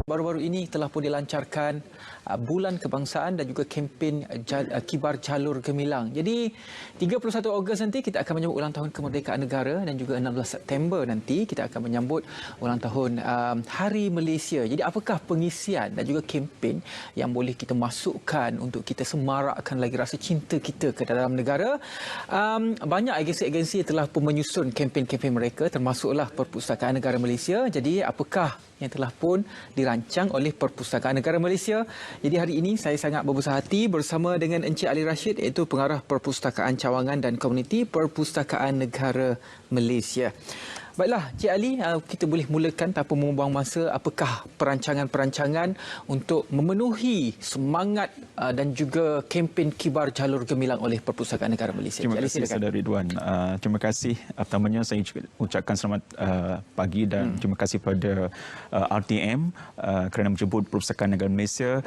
Baru-baru ini telah pun dilancarkan Bulan Kebangsaan dan juga kempen Kibar Jalur Gemilang. Jadi 31 Ogos nanti kita akan menyambut ulang tahun kemerdekaan negara dan juga 16 September nanti kita akan menyambut ulang tahun Hari Malaysia. Jadi apakah pengisian dan juga kempen yang boleh kita masukkan untuk kita semarakkan lagi rasa cinta kita ke dalam negara? Banyak agensi-agensi telah pun menyusun kempen-kempen mereka, termasuklah Perpustakaan Negara Malaysia. Jadi apakah yang telah pun dirancang oleh Perpustakaan Negara Malaysia? Jadi hari ini saya sangat berbesar hati bersama dengan Encik Ali Rashid, iaitu Pengarah Perpustakaan Cawangan dan Komuniti Perpustakaan Negara Malaysia. Baiklah, Cik Ali, kita boleh mulakan tanpa membuang masa. Apakah perancangan-perancangan untuk memenuhi semangat dan juga kempen Kibar Jalur Gemilang oleh Perpustakaan Negara Malaysia? Terima kasih, Saudara Ridwan. Terima kasih. Pertamanya saya ucapkan selamat pagi dan terima kasih kepada RTM kerana menjemput Perpustakaan Negara Malaysia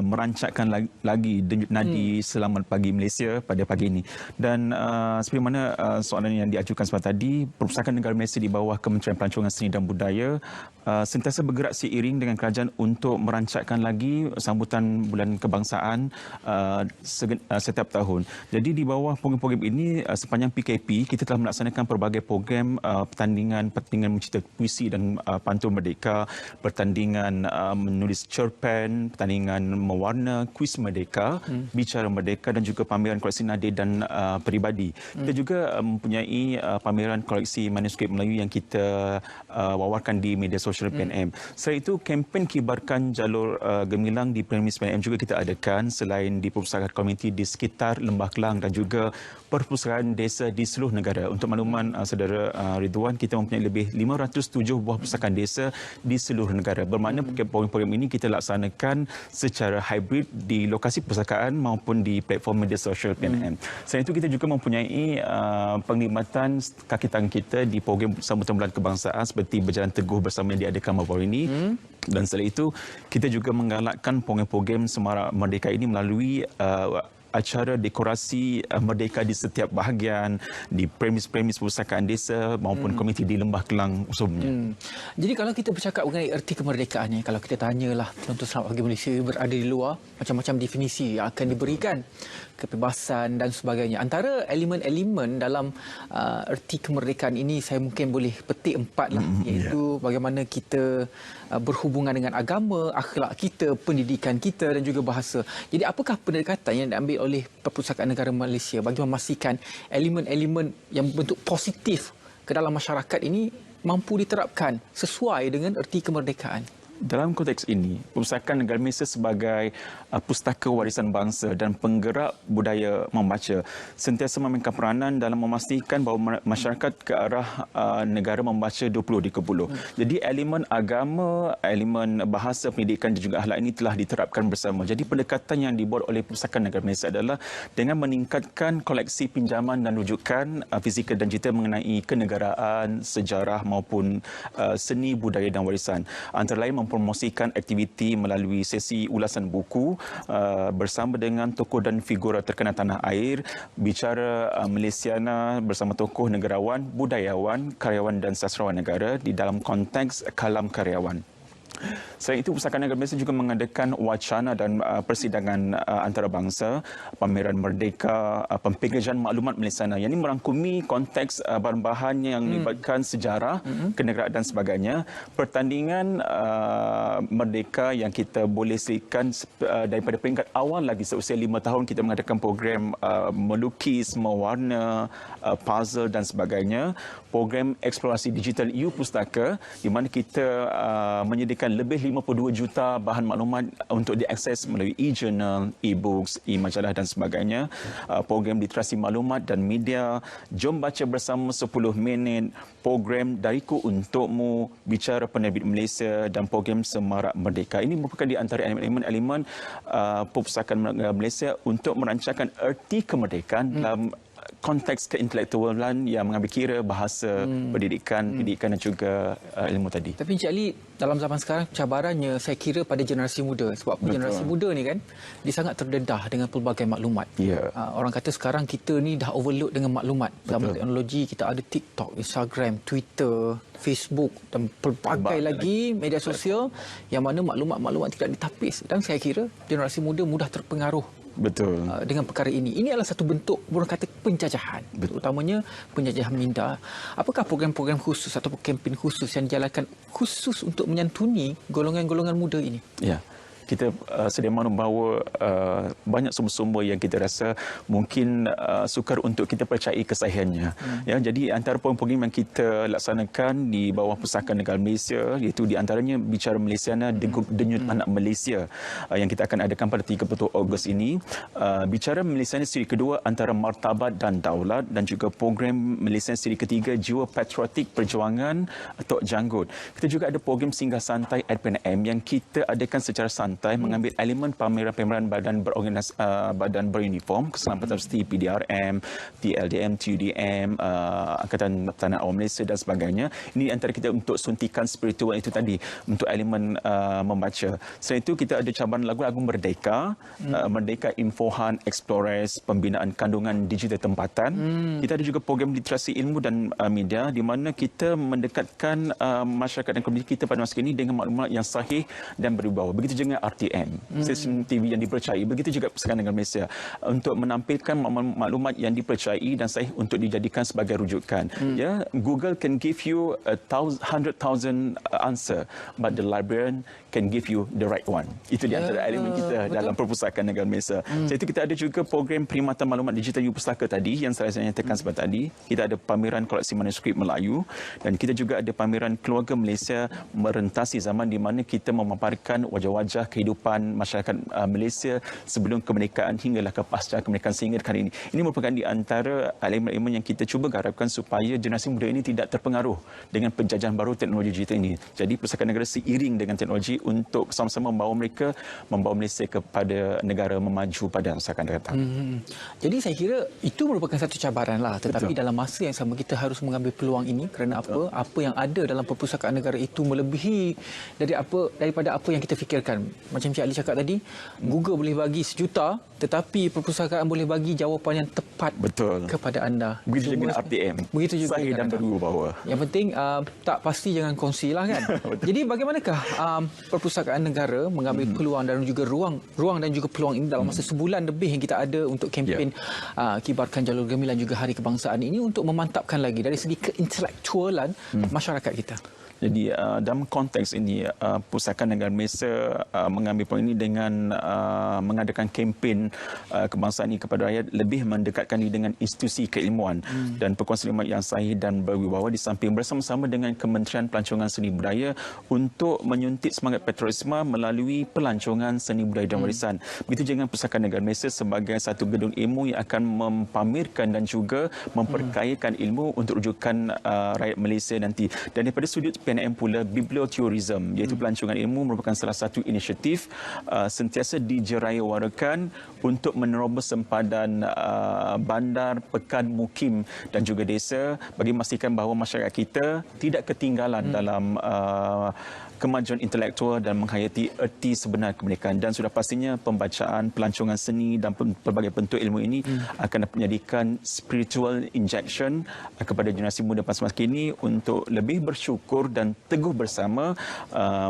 merancangkan lagi denyut nadi Selamat Pagi Malaysia pada pagi ini. Dan seperti mana soalan yang diajukan sebentar tadi, Perpustakaan Negara Malaysia di bawah Kementerian Pelancongan Seni dan Budaya sentiasa bergerak seiring dengan kerajaan untuk merancangkan lagi sambutan Bulan Kebangsaan setiap tahun. Jadi di bawah program-program ini sepanjang PKP kita telah melaksanakan pelbagai program pertandingan mencipta puisi dan pantun merdeka, pertandingan menulis cerpen, pertandingan mewarna, kuis merdeka, bicara merdeka dan juga pameran koleksi nadir dan peribadi. Kita juga mempunyai pameran koleksi manuskrip Melayu yang kita wawarkan di media sosial PNM. Selain itu, kempen Kibarkan Jalur Gemilang di premis PNM juga kita adakan selain di perpustakaan komuniti di sekitar Lembah Kelang dan juga perpustakaan desa di seluruh negara. Untuk makluman saudara Ridwan, kita mempunyai lebih 507 buah perpustakaan desa di seluruh negara. Bermakna program-program ini kita laksanakan secara hybrid di lokasi perpustakaan maupun di platform media sosial PNM. Selain itu, kita juga mempunyai penglibatan kaki tangan kita di program sambutan Bulan Kebangsaan seperti Berjalan Teguh Bersama yang diadakan baru-baru ini. Dan selain itu, kita juga menggalakkan program-program Semarak Merdeka ini melalui acara dekorasi merdeka di setiap bahagian di premis-premis perpustakaan desa maupun komuniti di Lembah Kelang usulnya. Jadi kalau kita bercakap mengenai erti kemerdekaan ni, kalau kita tanyalah penonton Selamat Pagi Malaysia berada di luar, macam-macam definisi yang akan diberikan, kebebasan dan sebagainya. Antara elemen-elemen dalam erti kemerdekaan ini saya mungkin boleh petik 4 lah, iaitu bagaimana kita berhubungan dengan agama, akhlak kita, pendidikan kita dan juga bahasa. Jadi apakah pendekatan yang diambil oleh Perpustakaan Negara Malaysia bagi memastikan elemen-elemen yang bentuk positif ke dalam masyarakat ini mampu diterapkan sesuai dengan erti kemerdekaan? Dalam konteks ini, Perpustakaan Negara Malaysia sebagai pustaka warisan bangsa dan penggerak budaya membaca sentiasa memainkan peranan dalam memastikan bahawa masyarakat ke arah negara membaca 20/20. Jadi elemen agama, elemen bahasa, pendidikan dan juga akhlak ini telah diterapkan bersama. Jadi pendekatan yang dibuat oleh Perpustakaan Negara Malaysia adalah dengan meningkatkan koleksi pinjaman dan rujukan fizikal dan digital mengenai kenegaraan, sejarah maupun seni, budaya dan warisan. Antara lain mempromosikan aktiviti melalui sesi ulasan buku bersama dengan tokoh dan figura terkenal tanah air, bicara Malaysiana bersama tokoh negarawan, budayawan, karyawan dan sastrawan negara di dalam konteks kalam karyawan. Selain itu, Perpustakaan Negara Malaysia juga mengadakan wacana dan persidangan antarabangsa, pameran merdeka, pempengajian maklumat Malaysiana. Yang ini merangkumi konteks bahan-bahan yang melibatkan sejarah, kenegaraan dan sebagainya. Pertandingan merdeka yang kita boleh selitkan daripada peringkat awal lagi seusia 5 tahun kita mengadakan program melukis, mewarna, puzzle dan sebagainya. Program eksplorasi digital U-Pustaka di mana kita menyediakan lebih 52 juta bahan maklumat untuk diakses melalui e-journal, e-books, e-majalah dan sebagainya. Program literasi maklumat dan media, jom baca bersama 10 minit, program Dariku Untukmu, bicara penerbit Malaysia dan program Semarak Merdeka. Ini merupakan di antara elemen-elemen Perpustakaan Malaysia untuk merancangkan erti kemerdekaan dalam konteks keintelektualan yang mengambil kira bahasa, pendidikan dan juga ilmu tadi. Tapi Encik Ali, dalam zaman sekarang cabarannya saya kira pada generasi muda. Sebab generasi muda ni kan, dia sangat terdedah dengan pelbagai maklumat. Ya. Orang kata sekarang kita ni dah overload dengan maklumat. Zaman teknologi, kita ada TikTok, Instagram, Twitter, Facebook dan pelbagai lagi media sosial yang mana maklumat-maklumat tidak ditapis. Dan saya kira generasi muda mudah terpengaruh Betul. dengan perkara ini. Ini adalah satu bentuk orang kata penjajahan, terutamanya penjajahan minda. Apakah program-program khusus atau kempen khusus yang dijalankan khusus untuk menyantuni golongan-golongan muda ini? Ya. Kita sedia mahu membawa banyak sumber-sumber yang kita rasa mungkin sukar untuk kita percayai kesahihannya. Ya, jadi antara program-program yang kita laksanakan di bawah Pusaka Negara Malaysia, iaitu di antaranya Bicara Malaysiana, Denyut Anak Malaysia yang kita akan adakan pada 30 Ogos ini. Bicara Malaysiana siri kedua, Antara Martabat dan Daulat, dan juga program Malaysiana siri ketiga, Jiwa Patriotik Perjuangan Tok Janggut. Kita juga ada program Singgah Santai @PNM yang kita adakan secara santai mengambil elemen pameran-pameran badan beruniform keselamatan seperti PDRM, TLDM, TUDM, Angkatan Tanah Awam Malaysia dan sebagainya. Ini antara kita untuk suntikan spiritual itu tadi, untuk elemen membaca. Selain itu kita ada cabaran lagu-lagu Merdeka, Merdeka Infohan, Explores, pembinaan kandungan digital tempatan. Kita ada juga program literasi ilmu dan media di mana kita mendekatkan masyarakat dan komuniti kita pada masa ini dengan maklumat yang sahih dan berwibawa. Begitu juga RTM, stesen TV yang dipercayai. Begitu juga Pusaka Negara Malaysia untuk menampilkan maklumat yang dipercayai dan sahih untuk dijadikan sebagai rujukan. Ya, Google can give you 100,000 answer, but the librarian can give you the right one. Itu di antara elemen kita dalam Perpustakaan Negara Malaysia. Jadi itu kita ada juga program perkhidmatan maklumat digital pustaka tadi yang saya nyatakan sebentar tadi. Kita ada pameran koleksi manuskrip Melayu dan kita juga ada pameran Keluarga Malaysia Merentasi Zaman di mana kita memaparkan wajah-wajah kehidupan masyarakat Malaysia sebelum kemerdekaan hinggalah ke pasca kemerdekaan sehingga kali ini. Ini merupakan di antara elemen-elemen yang kita cuba garapkan supaya generasi muda ini tidak terpengaruh dengan penjajahan baru teknologi digital ini. Jadi Pusaka Negara seiring dengan teknologi untuk sama-sama membawa Malaysia kepada negara memaju pada masa akan datang. Jadi saya kira itu merupakan satu cabaran lah. Tetapi dalam masa yang sama kita harus mengambil peluang ini kerana apa yang ada dalam Perpustakaan Negara itu melebihi daripada apa yang kita fikirkan. Macam Cik Ali cakap tadi, Google boleh bagi 1 juta, tetapi perpustakaan boleh bagi jawapan yang tepat kepada anda. Begitu juga dengan RTM. Begitu juga sahih dan berwibawa. Yang penting tak pasti jangan kongsilah kan. Jadi bagaimanakah Perpustakaan Negara mengambil peluang dan juga ruang dan juga peluang ini dalam masa sebulan lebih yang kita ada untuk kempen Kibarkan Jalur Gemilang juga Hari Kebangsaan ini untuk memantapkan lagi dari segi keintelektualan masyarakat kita. Jadi dalam konteks ini Pusaka Negara Malaysia mengambil peluang ini dengan mengadakan kempen kebangsaan ini kepada rakyat, lebih mendekatkan diri dengan institusi keilmuan dan perkongsian maklumat yang sahih dan berwibawa di samping bersama-sama dengan Kementerian Pelancongan Seni Budaya untuk menyuntik semangat patriotisme melalui pelancongan seni budaya dan warisan. Begitu juga dengan Pusaka Negara Malaysia sebagai satu gedung ilmu yang akan mempamerkan dan juga memperkayakan ilmu untuk rujukan rakyat Malaysia nanti. Dan daripada sudut PNM pula, bibliotourism iaitu pelancongan ilmu merupakan salah satu inisiatif sentiasa dijerayawarakan untuk menerobos sempadan bandar, pekan, mukim dan juga desa bagi memastikan bahawa masyarakat kita tidak ketinggalan dalam kemajuan intelektual dan menghayati erti sebenar kemerdekaan. Dan sudah pastinya pembacaan, pelancongan seni dan pelbagai bentuk ilmu ini akan menjadikan spiritual injection kepada generasi muda masa kini untuk lebih bersyukur dan teguh bersama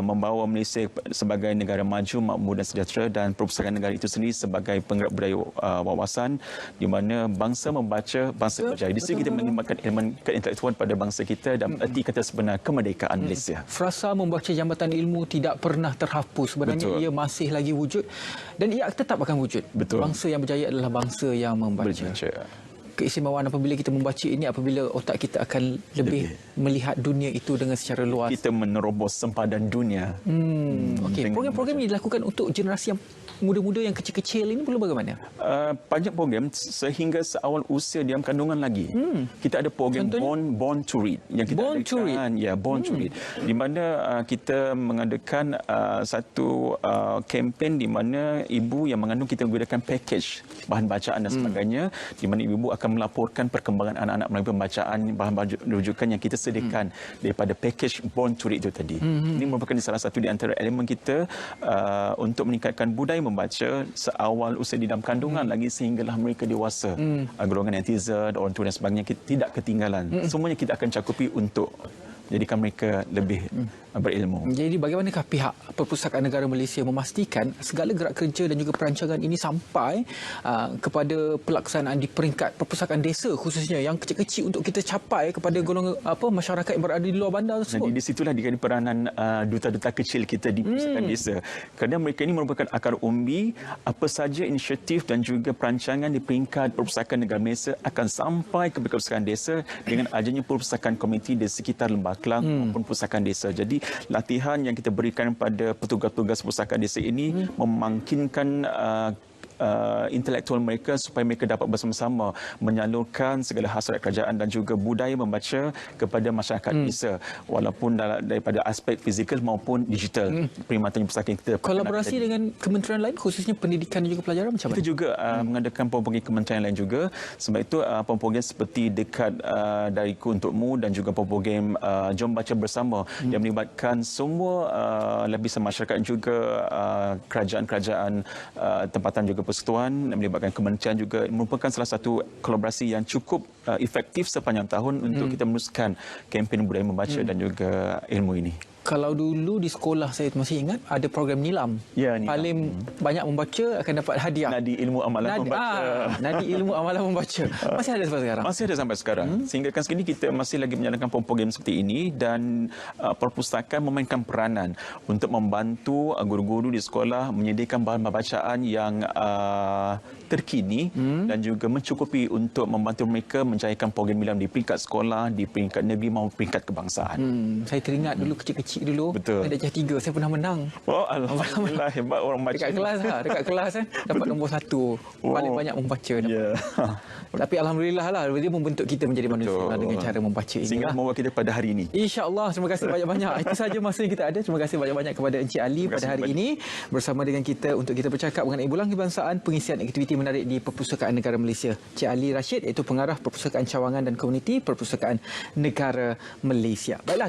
membawa Malaysia sebagai negara maju, makmur dan sejahtera, dan Perpustakaan Negara itu sendiri sebagai penggerak budaya wawasan di mana bangsa membaca, bangsa berjaya. Di sini kita mengembangkan elemen keintelektualan pada bangsa kita dan erti kata sebenar kemerdekaan Malaysia. Frasa membaca Jambatan Ilmu tidak pernah terhapus. Sebenarnya ia masih lagi wujud dan ia tetap akan wujud. Bangsa yang berjaya adalah bangsa yang membaca. Keistimewaan apabila kita membaca ini, apabila otak kita akan lebih melihat dunia itu dengan secara luas. Kita menerobos sempadan dunia. Program-program ini dilakukan untuk generasi yang muda-muda yang kecil-kecil ini perlu bagaimana? Banyak program sehingga seawal usia diam kandungan lagi. Kita ada program Born to Read yang kita adakan. Born to Read. Di mana kita mengadakan satu kempen di mana ibu yang mengandung kita menggunakan package bahan bacaan dan sebagainya, di mana ibu akan akan melaporkan perkembangan anak-anak melalui pembacaan bahan rujukan yang kita sediakan daripada package Born to Read itu tadi. Ini merupakan salah satu di antara elemen kita untuk meningkatkan budaya membaca seawal usia di dalam kandungan lagi sehinggalah mereka dewasa. Golongan netizen, orang tua dan sebagainya kita tidak ketinggalan. Semuanya kita akan cakupi untuk jadikan mereka lebih berilmu. Jadi bagaimanakah pihak Perpustakaan Negara Malaysia memastikan segala gerak kerja dan juga perancangan ini sampai kepada pelaksanaan di peringkat perpustakaan desa khususnya yang kecil-kecil untuk kita capai kepada golongan masyarakat yang berada di luar bandar tersebut? Jadi di situlah dikali peranan duta-duta kecil kita di perpustakaan desa. Kerana mereka ini merupakan akar umbi, apa saja inisiatif dan juga perancangan di peringkat Perpustakaan Negara Malaysia akan sampai ke perpustakaan desa dengan adanya perpustakaan komuniti di sekitar Lembah Kelang maupun perpustakaan desa. Jadi latihan yang kita berikan pada petugas-petugas perpustakaan desa ini memangkinkan intelektual mereka supaya mereka dapat bersama-sama menyalurkan segala hasrat kerajaan dan juga budaya membaca kepada masyarakat desa walaupun daripada aspek fizikal maupun digital. Perkhidmatan perpustakaan kita kolaborasi dengan kementerian lain khususnya pendidikan dan juga pelajaran macam mana? Kita juga mengadakan program kementerian lain juga. Sebab itu program seperti Dekat Dariku Untukmu dan juga program Jom Baca Bersama yang melibatkan semua lapisan masyarakat juga kerajaan-kerajaan tempatan juga persekutuan melibatkan kementerian juga merupakan salah satu kolaborasi yang cukup efektif sepanjang tahun untuk kita meneruskan kempen budaya membaca dan juga ilmu ini. Kalau dulu di sekolah saya masih ingat ada program nilam. Ya, nilam. Paling banyak membaca akan dapat hadiah. Nadi ilmu amalan membaca. Nadi ilmu amalan membaca. Masih ada sampai sekarang? Masih ada sampai sekarang. Sehingga kan segini kita masih lagi menjalankan program seperti ini dan perpustakaan memainkan peranan untuk membantu guru-guru di sekolah menyediakan bahan bacaan yang terkini dan juga mencukupi untuk membantu mereka menjayakan program nilam di peringkat sekolah, di peringkat negeri maupun peringkat kebangsaan. Saya teringat dulu kecil-kecil dulu. Betul. Darjah 3 saya pernah menang. Oh, alhamdulillah, hebat orang baca. Dekat kelas dapat nombor 1. Paling banyak membaca dapat. Yeah. Tapi alhamdulillah lah dia membentuk kita menjadi manusia dengan cara membaca ini. Sehingga membawa kita pada hari ini. InsyaAllah. Terima kasih banyak-banyak. Itu saja masa yang kita ada. Terima kasih banyak-banyak kepada Encik Ali pada hari ini bersama dengan kita untuk kita bercakap mengenai Bulan Kebangsaan, pengisian aktiviti menarik di Perpustakaan Negara Malaysia. Encik Ali Rashid iaitu pengarah Perpustakaan Cawangan dan Komuniti Perpustakaan Negara Malaysia. Baiklah.